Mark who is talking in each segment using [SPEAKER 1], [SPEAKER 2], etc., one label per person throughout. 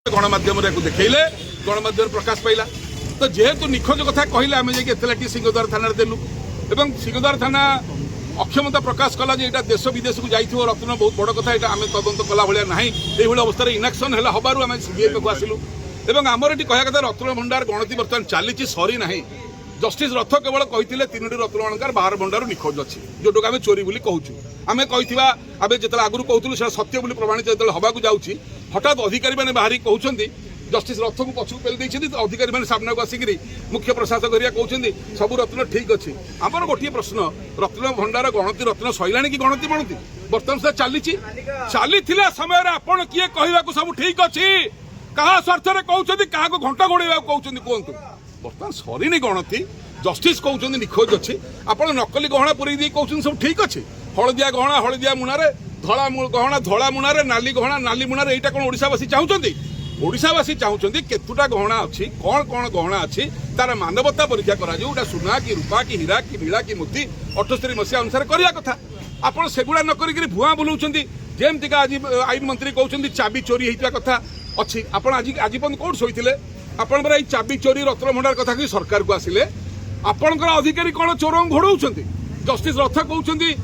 [SPEAKER 1] गणमाध्यम देखले गणमाध्यम प्रकाश पाइला तो जेहेतु निखोज कथा कहले आम जाती सिंहद्वार थाना देलु एवं सिंहद्वार थाना अक्षमता प्रकाश कला जे देश विदेश को जाइथिबो रत्न बहुत बड़ कथा एटा आम तदंत कला भाया ना ये अवस्था इनाक्शन है हबार आम सीबीआई को आसिलु एवं आमर ये कह कथा रत्न भंडार गणति बर्तमान चली सरी ना जस्टिस रथ केवल कहते 3टी रत्न अलंकार 12 भंडार निखोज अच्छी जोटो आम चोरी बोली कहूँ आम कही आम जो आगुरी कहूँ सत्य बोली प्रमाणित जो हवाक जाऊँगी हठात अधिकारी मैंने बाहरी कहते जस्टिस रथ को पछक पेल अधिकारी मैंने सामना को आसिक मुख्य प्रशासक कहते सब रत्न ठीक अच्छे आमर गोटे प्रश्न रत्न भंडार गणति रत्न सैला कि गणति बणति बर्तमान से चली समय आपण किए कहवाक सब ठीक अच्छे क्या स्वार्थ कहते क्या घंटा घोड़ा कहते कहतु बर्तमान सरीनी गणति जस्टिस कहते निखोज अच्छी आप नकली गहना पुरी कहते सब ठीक अच्छे हलदिया गहना हलदिया मुणारे धला गहना धला मुणारे नाली गहना नाली मुणारे यहाँ कौन ओडावासी चाहते ओडावासी चाहते केतुटा गहना अच्छी कौन कौन गहना अच्छी तार मानवता परीक्षा करा सुना कि रूपा कि हीरा कि नीला कि मोती 78 मसीहा अनुसार करवा कथा आपड़ सेगुड़ा न करी भुआ बुलाऊँ जमती आज आईन मंत्री कहते चाबी चोरी होता कथा अच्छी आप आज पर्यटन कौट शोते आपंकर ये चाबी चोरी रत्न भंडार कथा कि सरकार को आसिले आपंकर अधिकारी कौन चोर घोड़ाऊँ जस्टिस रथ कहते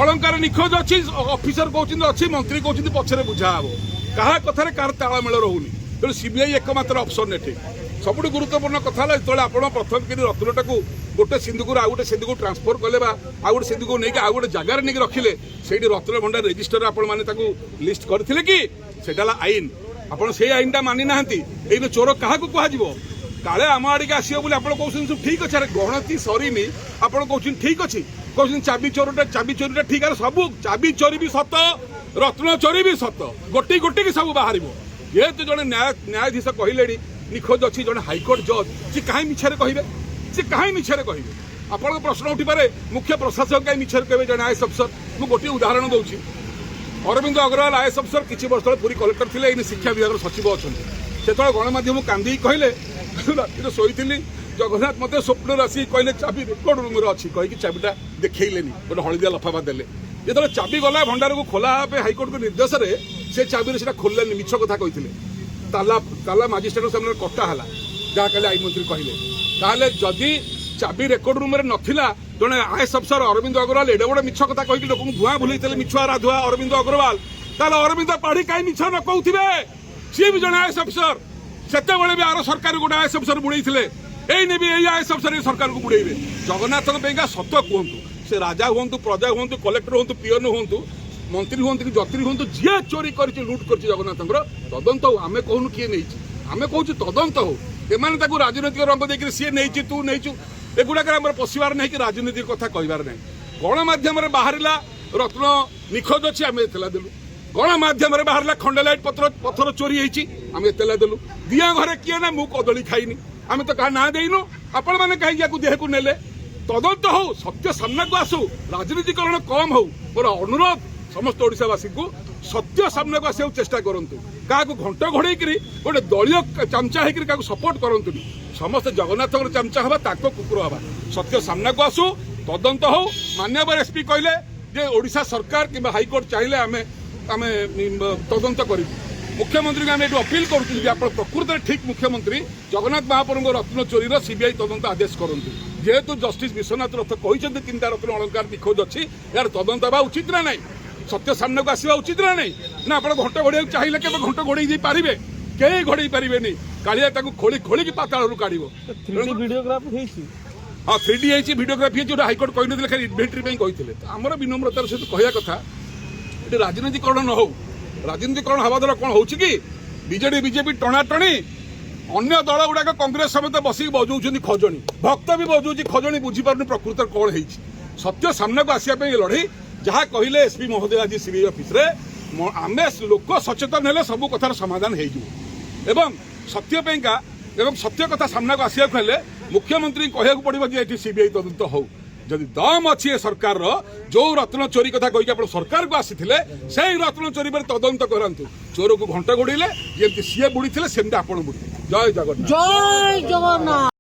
[SPEAKER 1] अलंकार निखोज अच्छी ऑफिसर कहते अच्छी मंत्री कहते पछरे बुझा हे क्या कथार कार तालमेल रोनी तेणु सीबीआई एकमात्र ऑप्शन एठी सब गुरुत्वपूर्ण कथा जो आप प्रथम कि रत्नटा को गोटे सिंधु आउ गोटे सिंधु को ट्रांसफर कले आउ गोटे सिंधु को लेकिन आउ गोटे जगार नहीं रखिले से रत्न भंडार रेजिस्टर आपण लिस्ट करथिले कि सेटा आईन आपड़ से आईनटा मानि ना ये चोर क्या कह काले आम आड़े आसो बोले आप कहते सब ठीक अच्छे गणति सरीनी आप कहते ठीक अच्छे कहते चाबी चोरीटा ठीक है सब चाबी चोरी भी सत रत्न चोरी भी सत गोटे गोटे की सब बाहर जेहेतु जड़े न्यायाधीश कहले निखोज अच्छी जड़े हाइकोर्ट जज सी कहीं मिछे कहे सी कहीं मिछे कहे आपको प्रश्न उठिपे मुख्य प्रशासक कहीं मिछे कहे जड़े आईएएस अफसर मुझे गोटे उदाहरण दूसरी अरविंद अग्रवाल आईएएस अफसर किसी वर्ष तक पुरी कलेक्टर थे शिक्षा विभाग सचिव अच्छा से गणमाध्यम कांदी कहले राति शोली जगन्नाथ मत स्वप्न आसी कहले चाबी रेकर्ड रूम अच्छी कहीकि चाबीटा देखले गोटे हलदिया लफाफा देले जो चाबी गला भंडार को खोला हाइकोर्ट को निर्देश से चाबी से खोल मिछ कथा कहते ताला मजिस्ट्रेट सामने कटा है जहाँ कहे आईन मंत्री कहले जदि चाबी रेकर्ड रूम नाला जड़े आईएएस अफसर अरविंद अग्रवाल एडे बड़े मिछ कथा कहीकि लोक धुआं भूलते मिछुआ राधुआ अरविंद अग्रवाल ताले अरविंद पाढ़ी कहीं मिछ न कहते सी भी जड़े आईएएस अफसर सेते भी आर सरकार गोटे आईएएस अफसर बुड़े एने भी आईएएस अफसर सरकार को बुड़े जगन्नाथ सत कहतु से राजा हूँ प्रजा हूँ कलेक्टर हूँ पीएन हूँ मंत्री हूँ कि जत्री हूँ जी चोरी कर लुट कर जगन्नाथ तदंत हो आम कहूँ किए नहीं आम कहूँ तदंत हो एम राजनैतिक रंग देखिए सी नहीं तू नहीं एगुड़ाक पशिबार नहीं कि राजनीतिक कथा कहबार नहीं गणमाध्यम बाहर रत्न निखोज अच्छी आम एतला देलु गणमाध्यम बाहर खंडलाइट पत्थर चोरी होम एतला देलु दिया घरे किए ना मु कदली खाइनी आम तो क्या ना देनु आपण मैंने कहीं देह को नेले तदंत हो सत्य सामना को आसू राजनीतिकरण कम हो मोर अनुरोध समस्त ओडावासी को सत्य सामना को आसा चेष्टा करूँ क्या घंट घोड़े गोटे दलीय चमचा हो सपोर्ट करूँ समस्त जगन्नाथ चमचा हवा ताको कुकुर हवा सत्य सामना को आसू तदंत हो माननीय एसपी कहले जे ओडिशा सरकार कि हाइकोर्ट चाहिए आम आम तदंत करूँ मुख्यमंत्री को आम ये अपील करूँ प्रकृत में ठीक मुख्यमंत्री जगन्नाथ महाप्रभु रत्न चोरी सीबीआई तदंत आदेश करूँ जेहेतु जस्टिस विश्वनाथ रथ कहते 3टा रत्न अलंकार निखोज अच्छी यार तदंत हवा उचित ना नहीं सत्य सामने को आसवा उचित ना नहीं ना आप घंट घोड़ा चाहिए के घंट घोड़े पारे कहीं घोड़े पारे कालिया खोली खोलिकी पाताल काढ़ हाँ 3D भिडियोग्राफी जो हाइकोर्ट कहते खाली इन्वेंटरी कहते आमर विनम्रतार सहित कहवा कथा ये राजनीतिकरण न हो राजनीतिकरण हवा द्वारा कौन हो बीजेडी बीजेपी टणाटणी अन्य दल गुड़ाक कांग्रेस समेत बसिक बजाऊँ खजणी भक्त भी बजाऊँ खजणी बुझीपार प्रकृत कौन है सत्य सामना को आसापी लड़े जहाँ कहले एसपी महोदय आज सीबीआई ऑफिस आम लोक सचेतन हेले सब कथार समाधान हो सत्य कथा सामना को आसवा हेले मुख्यमंत्री कहूँ पड़ो ये सीबीआई तदंत हो जदि दम अच्छी सरकार जो रत्न चोरी कथा कहीकि आप सरकार को आसी से रत्न चोरी पर तदंत करातु चोर को घंटा घोड़े जमी सी बुड़ी सेमती आप बुड़ी जय जगन्नाथ।